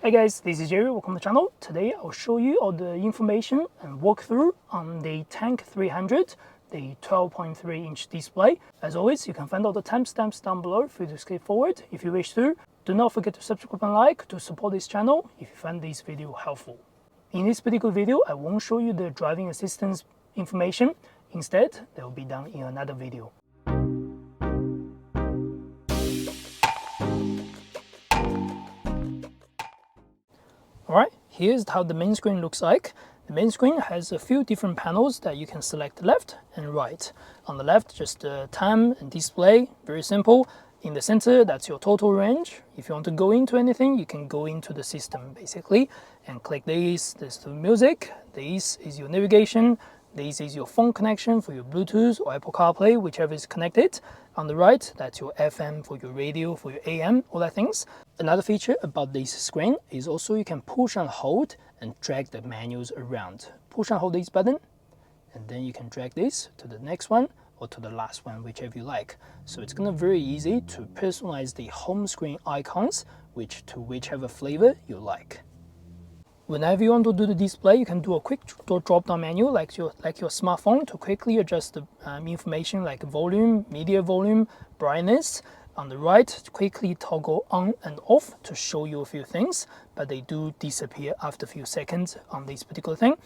Hi guys, this is Jerry, welcome to the channel. Today I'll show you all the information and walkthrough on the Tank 300, the 12.3 inch display. As always, you can find all the timestamps down below for you to skip forward if you wish to. Do not forget to subscribe and like to support this channel if you find this video helpful. In this particular video, I won't show you the driving assistance information. Instead, they will be done in another video. Alright, here's how the main screen looks like. The main screen has a few different panels that you can select left and right. On the left, just the time and display, very simple. In the center, that's your total range. If you want to go into anything, you can go into the system basically and click this. There's the music, this is your navigation, this is your phone connection for your Bluetooth or Apple CarPlay, whichever is connected. On the right, that's your FM for your radio, for your AM, all that things. Another feature about this screen is also you can push and hold and drag the menus around. Push and hold this button, and then you can drag this to the next one or to the last one, whichever you like. So it's gonna be very easy to personalize the home screen icons to whichever flavor you like. Whenever you want to do the display, you can do a quick drop-down menu like your smartphone to quickly adjust the information like volume, media volume, brightness. On the right, quickly toggle on and off to show you a few things, but they do disappear after a few seconds on this particular thing.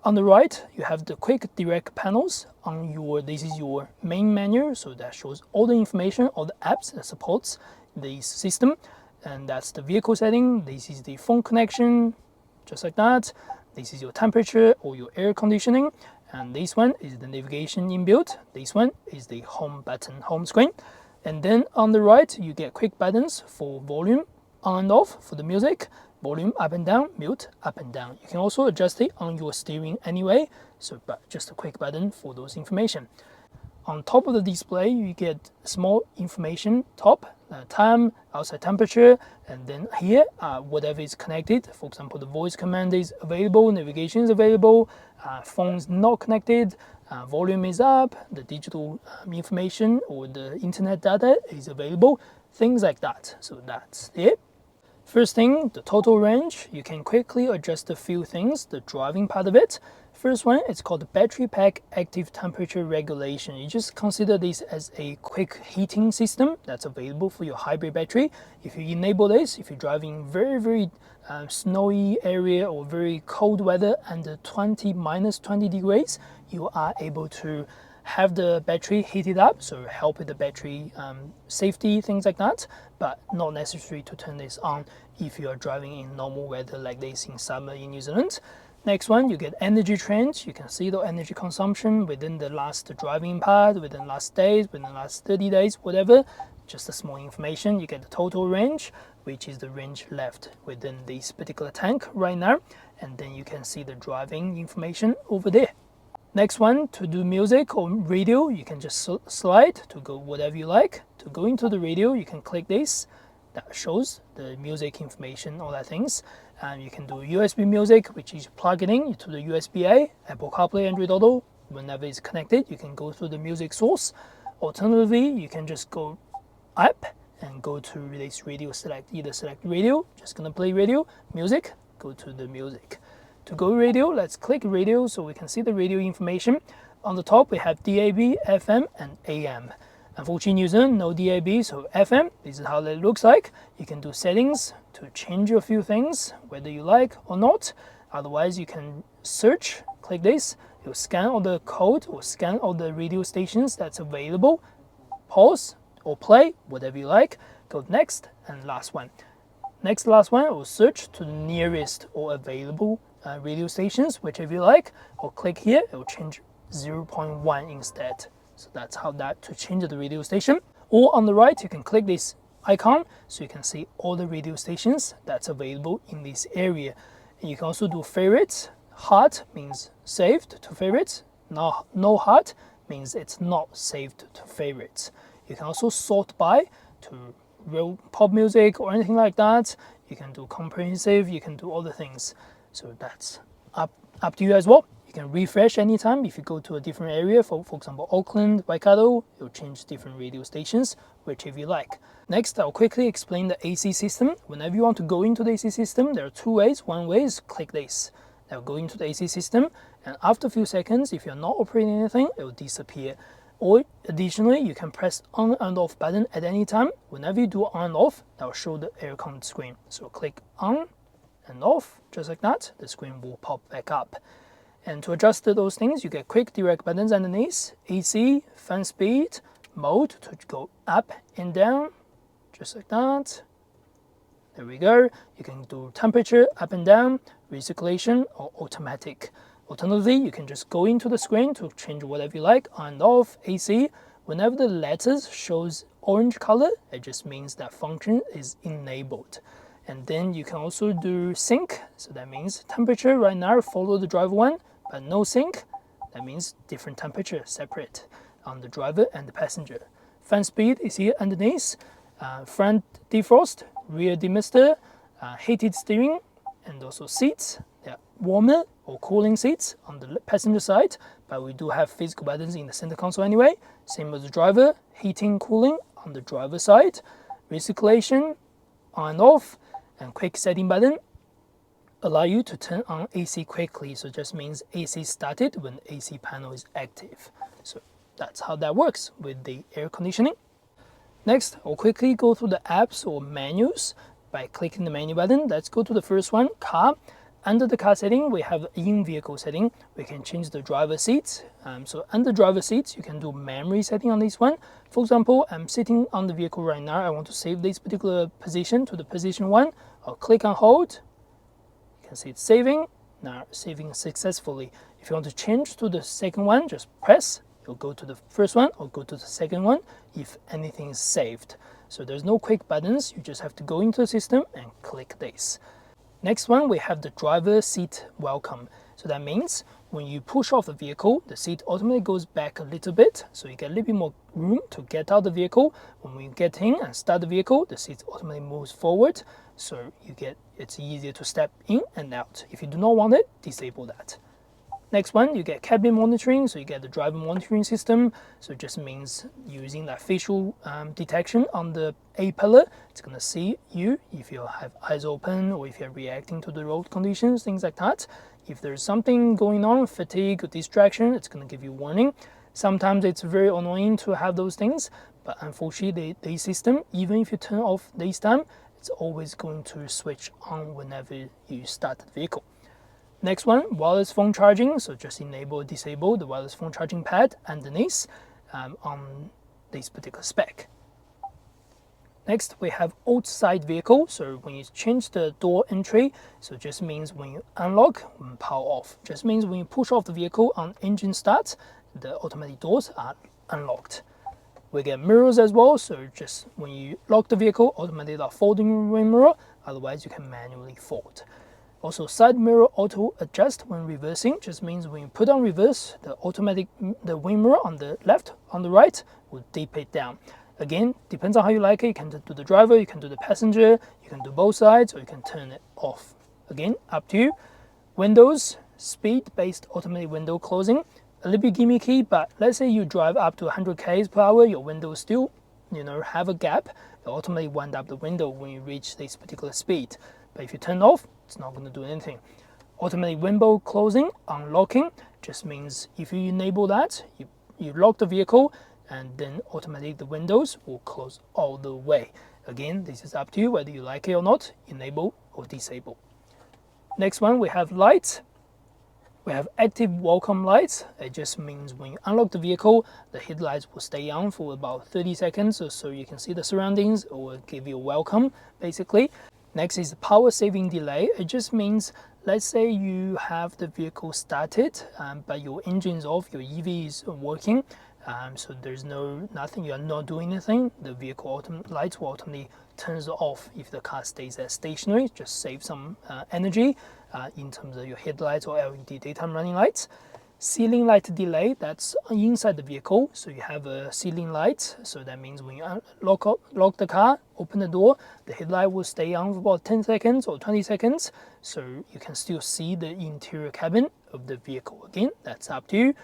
On the right, you have the quick direct panels on this is your main menu, so that shows all the information, all the apps that supports this system, and that's the vehicle setting. This is the phone connection, just like that. This is your temperature or your air conditioning, and this one is the navigation inbuilt. This one is the home button, home screen. And then on the right, you get quick buttons for volume on and off for the music, volume up and down, mute up and down. You can also adjust it on your steering anyway, but just a quick button for those information. On top of the display, you get small information top, time, outside temperature, and then here, whatever is connected. For example, the voice command is available, navigation is available, phone's not connected, volume is up, the digital information or the internet data is available, things like that. So that's it. First thing, the total range. You can quickly adjust a few things, the driving part of it. First one, it's called the battery pack active temperature regulation. You just consider this as a quick heating system that's available for your hybrid battery. If you enable this, if you're driving very snowy area or very cold weather under minus 20 degrees, you are able to have the battery heated up, so help with the battery safety, things like that, but not necessary to turn this on if you are driving in normal weather like this in summer in New Zealand. Next one, you get energy trend. You can see the energy consumption within the last driving part, within the last days, within the last 30 days, whatever. Just a small information. You get the total range, which is the range left within this particular tank right now. And then you can see the driving information over there. Next one, to do music or radio, you can just slide to go whatever you like. To go into the radio, you can click this. That shows the music information, all that things. And you can do USB music, which is plugging in to the USB-A, Apple CarPlay, Android Auto. Whenever it's connected, you can go through the music source. Alternatively, you can just go up and go to this radio, either select radio, just gonna play radio, music, go to the music. To go radio, let's click radio so we can see the radio information. On the top, we have DAB, FM, and AM. Unfortunately, in New Zealand, no DAB, so FM, this is how it looks like. You can do settings to change a few things, whether you like or not. Otherwise, you can search, click this, you'll scan all the code or scan all the radio stations that's available, pause or play, whatever you like, go next and last one. Next last one, will search to the nearest or available radio stations, whichever you like, or click here, it will change 0.1 instead. So that's how to change the radio station. Or on the right, you can click this icon so you can see all the radio stations that's available in this area. And you can also do favorites. Hot means saved to favorites. No hot means it's not saved to favorites. You can also sort by to real pop music or anything like that. You can do comprehensive, you can do all the things. So that's up to you as well. You can refresh anytime. If you go to a different area, for example, Auckland, Waikato, you'll change different radio stations, whichever you like. Next, I'll quickly explain the AC system. Whenever you want to go into the AC system, there are two ways. One way is click this. Now go into the AC system, and after a few seconds, if you're not operating anything, it will disappear. Or additionally, you can press on and off button at any time. Whenever you do on and off, that will show the aircon screen. So click on and off, just like that, the screen will pop back up. And to adjust those things, you get quick direct buttons underneath, AC, fan speed, mode to go up and down, just like that. There we go. You can do temperature up and down, recirculation, or automatic. Alternatively, you can just go into the screen to change whatever you like, on and off, AC. Whenever the letters shows orange color, it just means that function is enabled. And then you can also do sync, so that means temperature right now follow the driver one, but no sync, that means different temperature, separate on the driver and the passenger. Fan speed is here underneath, front defrost, rear demister, heated steering, and also seats. They are warmer or cooling seats on the passenger side, but we do have physical buttons in the center console anyway. Same as the driver, heating, cooling on the driver side, recirculation, on and off, and quick setting button allow you to turn on AC quickly, so it just means AC started when the AC panel is active. So that's how that works with the air conditioning. Next, I'll quickly go through the apps or menus by clicking the menu button. Let's go to the first one, car. Under the car setting, we have in-vehicle setting. We can change the driver seats. So under driver seats, you can do memory setting on this one. For example, I'm sitting on the vehicle right now. I want to save this particular position to the position 1. I'll click and hold. You can see it's saving. Now saving successfully. If you want to change to the second one, just press. You'll go to the first one or go to the second one if anything is saved. So there's no quick buttons. You just have to go into the system and click this. Next one, we have the driver seat welcome. So that means when you push off the vehicle, the seat automatically goes back a little bit, so you get a little bit more room to get out of the vehicle. When we get in and start the vehicle, the seat automatically moves forward, so it's easier to step in and out. If you do not want it, disable that. Next one, you get cabin monitoring, so you get the driver monitoring system. So it just means using that facial detection on the A pillar. It's going to see you if you have eyes open or if you're reacting to the road conditions, things like that. If there's something going on, fatigue or distraction, it's going to give you warning. Sometimes it's very annoying to have those things, but unfortunately the system, even if you turn off this time, it's always going to switch on whenever you start the vehicle. Next one, wireless phone charging. So just enable or disable the wireless phone charging pad underneath on this particular spec. Next, we have outside vehicle. So when you change the door entry, so it just means when you unlock, when power off. Just means when you push off the vehicle on engine start, the automatic doors are unlocked. We get mirrors as well. So just when you lock the vehicle, automatically the folding wing mirror. Otherwise, you can manually fold. Also, side mirror auto adjust when reversing. Just means when you put on reverse, the wing mirror on the left, on the right will dip it down. Again, depends on how you like it. You can do the driver, you can do the passenger, you can do both sides, or you can turn it off. Again, up to you. Windows, speed-based automatic window closing. A little bit gimmicky, but let's say you drive up to 100 km per hour, your window still, have a gap. It'll automatically wind up the window when you reach this particular speed. But if you turn off, it's not going to do anything. Automatic window closing, unlocking, just means if you enable that, you lock the vehicle, and then automatically the windows will close all the way. Again, this is up to you whether you like it or not, enable or disable. Next one, we have lights. We have active welcome lights. It just means when you unlock the vehicle, the headlights will stay on for about 30 seconds so you can see the surroundings or give you a welcome, basically. Next is power saving delay. It just means, let's say you have the vehicle started, but your engine is off, your EV is working, so there's nothing, you are not doing anything. The vehicle lights will automatically turns off if the car stays at stationary. Just save some energy in terms of your headlights or LED daytime running lights. Ceiling light delay, that's inside the vehicle. So you have a ceiling light. So that means when you lock the car, open the door, the headlight will stay on for about 10 seconds or 20 seconds. So you can still see the interior cabin of the vehicle. Again, that's up to you.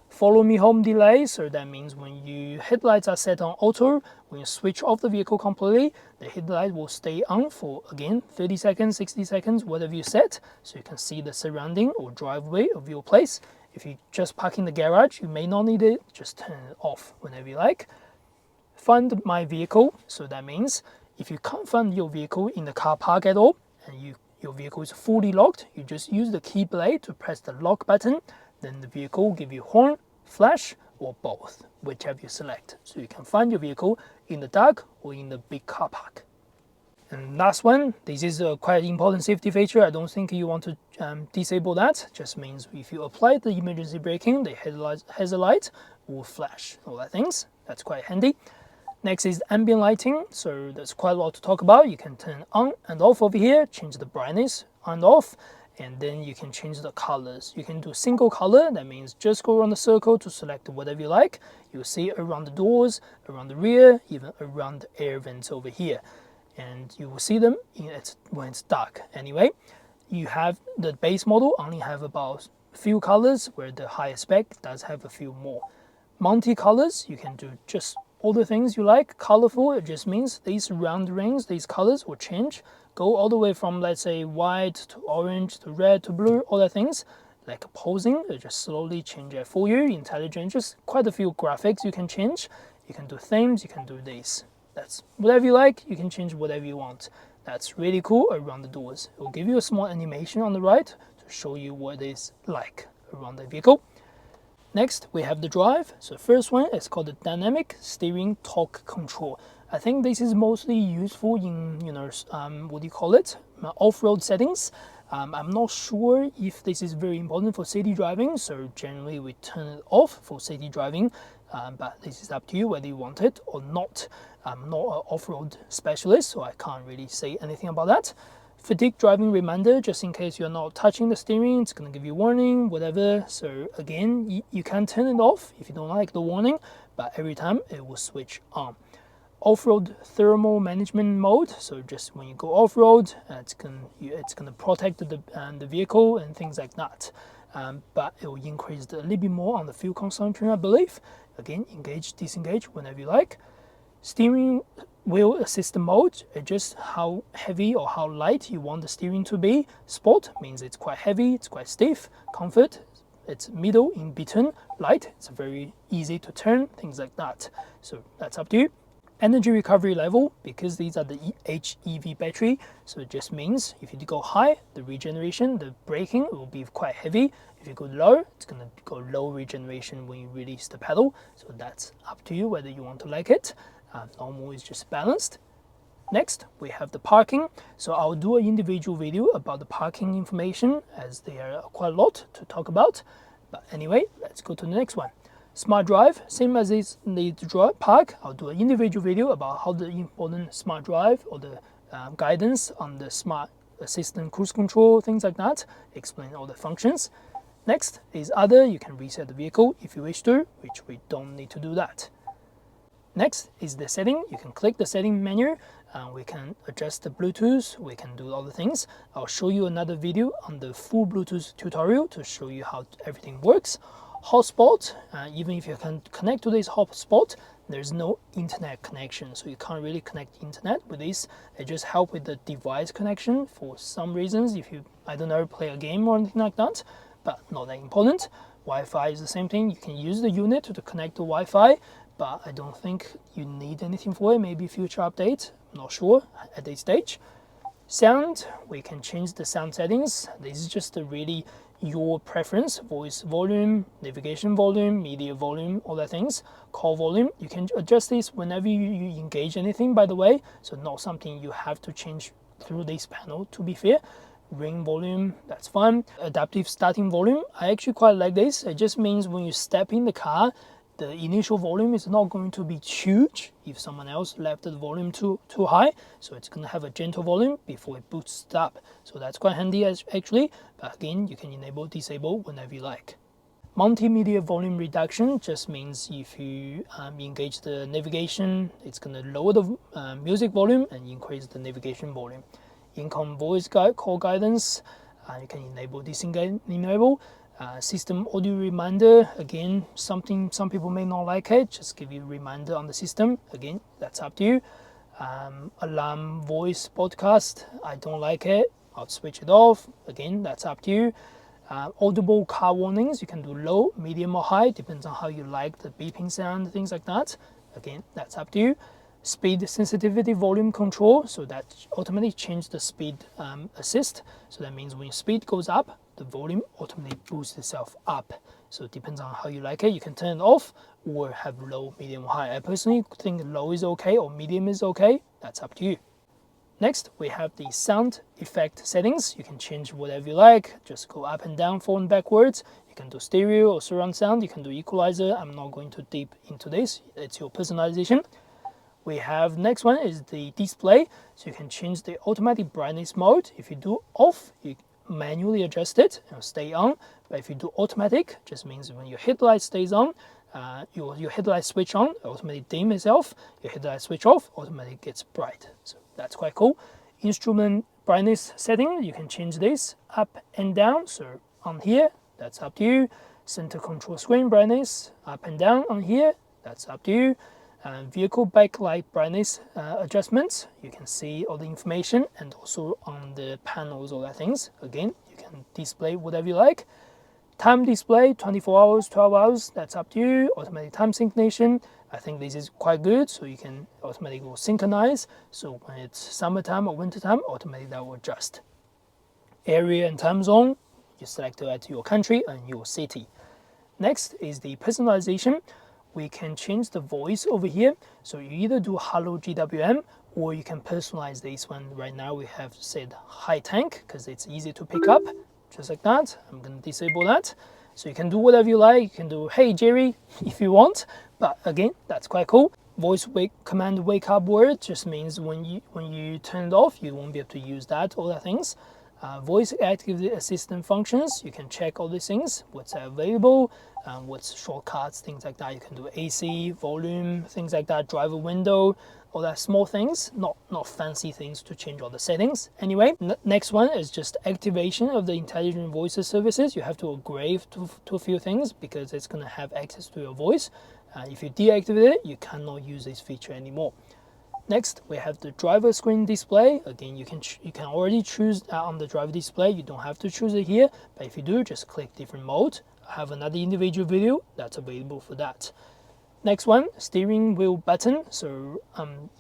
Follow me home delay, so that means when your headlights are set on auto, when you switch off the vehicle completely, the headlight will stay on for, again, 30 seconds, 60 seconds, whatever you set, so you can see the surrounding or driveway of your place. If you just park in the garage, you may not need it, just turn it off whenever you like. Find my vehicle, so that means if you can't find your vehicle in the car park at all, and your vehicle is fully locked, you just use the key blade to press the lock button. Then the vehicle will give you horn, flash, or both, whichever you select. So you can find your vehicle in the dark or in the big car park. And last one, this is a quite important safety feature. I don't think you want to disable that. Just means if you apply the emergency braking, the hazard light will flash, all that things. That's quite handy. Next is ambient lighting. So there's quite a lot to talk about. You can turn on and off over here, change the brightness on and off. And then you can change the colors. You can do single color, that means just go around the circle to select whatever you like. You'll see around the doors, around the rear, even around the air vents over here. And you will see them when it's dark. Anyway, you have the base model only have about a few colors, where the higher spec does have a few more. Multi-colors, you can do just all the things you like. Colorful, it just means these round rings, these colors will change. Go all the way from, let's say, white to orange to red to blue, all the things. Like posing, it just slowly change it for you. Intelligent, just quite a few graphics you can change. You can do themes, you can do this. That's whatever you like, you can change whatever you want. That's really cool around the doors. It will give you a small animation on the right to show you what it is like around the vehicle. Next, we have the drive. So first one is called the dynamic steering torque control. I think this is mostly useful in, what do you call it? Off-road settings. I'm not sure if this is very important for city driving, so generally we turn it off for city driving, but this is up to you whether you want it or not. I'm not an off-road specialist, so I can't really say anything about that. Fatigue driving reminder, just in case you're not touching the steering, it's going to give you warning, whatever. So again, you can turn it off if you don't like the warning, but every time it will switch on. Off-road thermal management mode, so just when you go off-road, it's gonna protect the vehicle and things like that. But it will increase a little bit more on the fuel consumption, I believe. Again, engage, disengage whenever you like. Steering wheel assist mode, adjust how heavy or how light you want the steering to be. Sport means it's quite heavy, it's quite stiff. Comfort, it's middle, in between. Light, it's very easy to turn, things like that. So that's up to you. Energy recovery level, because these are the HEV battery, so it just means if you go high, the regeneration, the braking will be quite heavy. If you go low, it's going to go low regeneration when you release the pedal. So that's up to you whether you want to like it. Normal is just balanced. Next, we have the parking. So I'll do an individual video about the parking information, as there are quite a lot to talk about. But anyway, let's go to the next one. Smart drive, same as this the drive park. I'll do an individual video about how the important smart drive or the guidance on the smart assistant cruise control, things like that. Explain all the functions. Next is other. You can reset the vehicle if you wish to, which we don't need to do that. Next is the setting. You can click the setting menu. We can adjust the Bluetooth. We can do all the things. I'll show you another video on the full Bluetooth tutorial to show you how everything works. Hotspot, even if you can connect to this hotspot, there's no internet connection, so you can't really connect internet with this. It just helps with the device connection for some reasons, if you, I don't know, play a game or anything like that, but not that important. Wi-Fi is the same thing. You can use the unit to connect to Wi-Fi, but I don't think you need anything for it. Maybe future update, I'm not sure at this stage. Sound, we can change the sound settings. This is just a really your preference, voice volume, navigation volume, media volume, all that things. Call volume, you can adjust this whenever you engage anything, by the way, so not something you have to change through this panel, to be fair. Ring volume, that's fine. Adaptive starting volume, I actually quite like this. It just means when you step in the car, the initial volume is not going to be huge if someone else left the volume too high, so it's going to have a gentle volume before it boosts up. So that's quite handy actually, but again, you can enable, disable whenever you like. Multimedia volume reduction just means if you engage the navigation, it's going to lower the music volume and increase the navigation volume. In-car voice call guidance, you can enable, disengage. System audio reminder, again, something some people may not like it, just give you a reminder on the system. Again, that's up to you. Alarm voice podcast, I don't like it, I'll switch it off. Again, that's up to you. Audible car warnings, you can do low, medium or high, depends on how you like the beeping sound, things like that. Again, that's up to you. Speed sensitivity volume control, so that automatically change the speed assist. So that means when your speed goes up, the volume automatically boosts itself up. So it depends on how you like it. You can turn it off or have low, medium, high. I personally think low is okay or medium is okay. That's up to you. Next, we have the sound effect settings. You can change whatever you like. Just go up and down, forward and backwards. You can do stereo or surround sound. You can do equalizer. I'm not going too deep into this. It's your personalization. We have next one is the display. So you can change the automatic brightness mode. If you do off, you manually adjust it and stay on. But if you do automatic, just means when your headlight stays on, your headlight switch on, automatically dim itself. Your headlight switch off, automatically gets bright. So that's quite cool. Instrument brightness setting, you can change this up and down. So on here, that's up to you. Center control screen brightness, up and down on here, that's up to you. Vehicle backlight brightness adjustments, you can see all the information and also on the panels, all that things. Again, you can display whatever you like. Time display, 24 hours, 12 hours, that's up to you. Automatic time synchronization, I think this is quite good, so you can automatically synchronize. So when it's summertime or wintertime, automatically that will adjust. Area and time zone, you select it to your country and your city. Next is the personalization. We can change the voice over here. So you either do Hello GWM or you can personalize this one. Right now we have said Hi Tank because it's easy to pick up, just like that. I'm going to disable that. So you can do whatever you like. You can do Hey Jerry if you want, but again, that's quite cool. Voice command wake up word just means when you turn it off, you won't be able to use that, all that things. Voice activity assistant functions, you can check all these things, what's available, what's shortcuts, things like that. You can do AC, volume, things like that, driver window, all that small things, not fancy things to change all the settings. Anyway, next one is just activation of the intelligent voices services. You have to agree to a few things because it's going to have access to your voice. If you deactivate it, you cannot use this feature anymore. Next, we have the driver screen display. Again, you can already choose on the driver display. You don't have to choose it here, but if you do, just click different mode. I have another individual video that's available for that. Next one, steering wheel button. So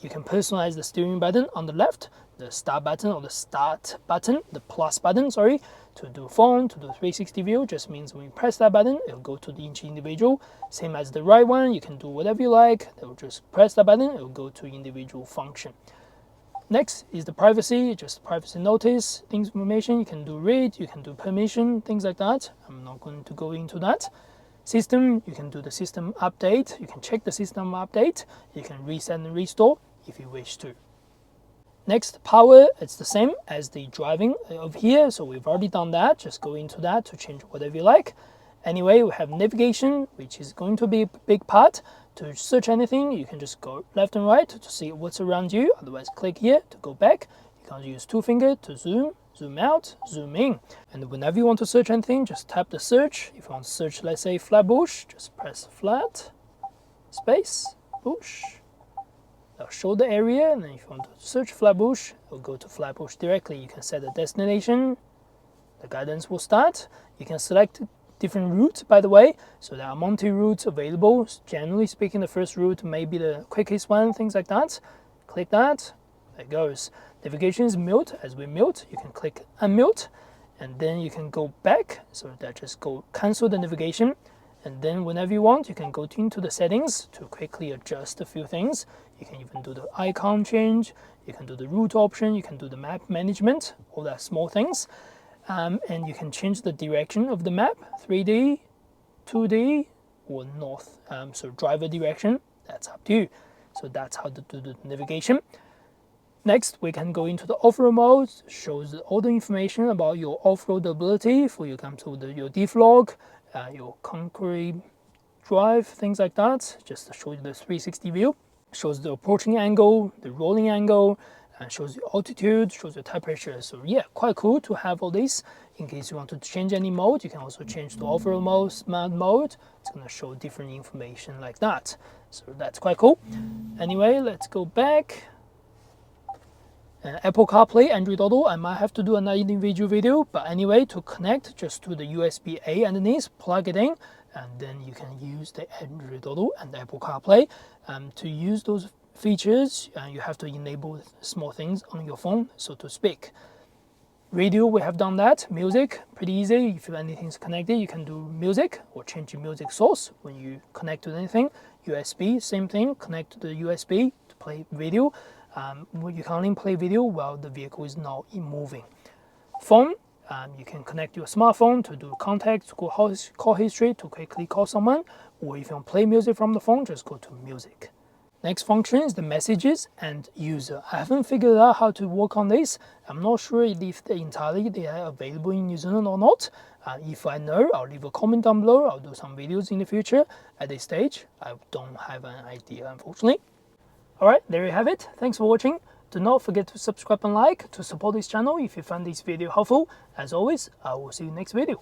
you can personalize the steering button on the left, the start button or the start button, the plus button, sorry, to do phone, to do 360 view. Just means when you press that button, it'll go to each individual. Same as the right one, you can do whatever you like. They'll just press that button, it'll go to individual function. Next is the privacy, just privacy notice, things information. You can do read, you can do permission, things like that. I'm not going to go into that. System, you can do the system update. You can check the system update. You can reset and restore if you wish to. Next, power, it's the same as the driving over here. So we've already done that. Just go into that to change whatever you like. Anyway, we have navigation, which is going to be a big part. To search anything, you can just go left and right to see what's around you. Otherwise, click here to go back. You can use two fingers to zoom, zoom out, zoom in. And whenever you want to search anything, just tap the search. If you want to search, let's say, flatbush, just press flat, space, bush. It'll show the area, and then if you want to search flatbush, it'll go to flatbush directly. You can set a destination. The guidance will start. You can select different routes, by the way. So there are multi-routes available. Generally speaking, the first route may be the quickest one, things like that. Click that. There it goes. Navigation is mute. As we mute, you can click unmute, and then you can go back. So that just go cancel the navigation. And then whenever you want, you can go into the settings to quickly adjust a few things. You can even do the icon change. You can do the route option. You can do the map management, all that small things. And you can change the direction of the map, 3D, 2D, or north. So driver direction, that's up to you. So that's how to do the navigation. Next, we can go into the off-road mode. Shows all the information about your off-road ability for you come to your deflog, your concrete drive, things like that. Just to show you the 360 view. Shows the approaching angle, the rolling angle, and shows the altitude, shows the tire pressure. So yeah, quite cool to have all this. In case you want to change any mode, you can also change to off-road mode, smart mode. It's going to show different information like that. So that's quite cool. Anyway, let's go back. Apple CarPlay, Android Auto, I might have to do another individual video, but anyway, to connect, just to the USB-A underneath, plug it in, and then you can use the Android Auto and the Apple CarPlay. To use those features, you have to enable small things on your phone, so to speak. Radio, we have done that. Music, pretty easy. If anything's connected, you can do music or change your music source when you connect to anything. USB, same thing, connect to the USB to play video. You can only play video while the vehicle is not moving. Phone, you can connect your smartphone to do contact, to go call history, to quickly call someone, or if you want to play music from the phone, just go to music. Next function is the messages and user. I haven't figured out how to work on this. I'm not sure if they are available in New Zealand or not. If I know, I'll leave a comment down below. I'll do some videos in the future. At this stage, I don't have an idea, unfortunately. Alright, there you have it. Thanks for watching. Do not forget to subscribe and like to support this channel if you found this video helpful. As always, I will see you next video.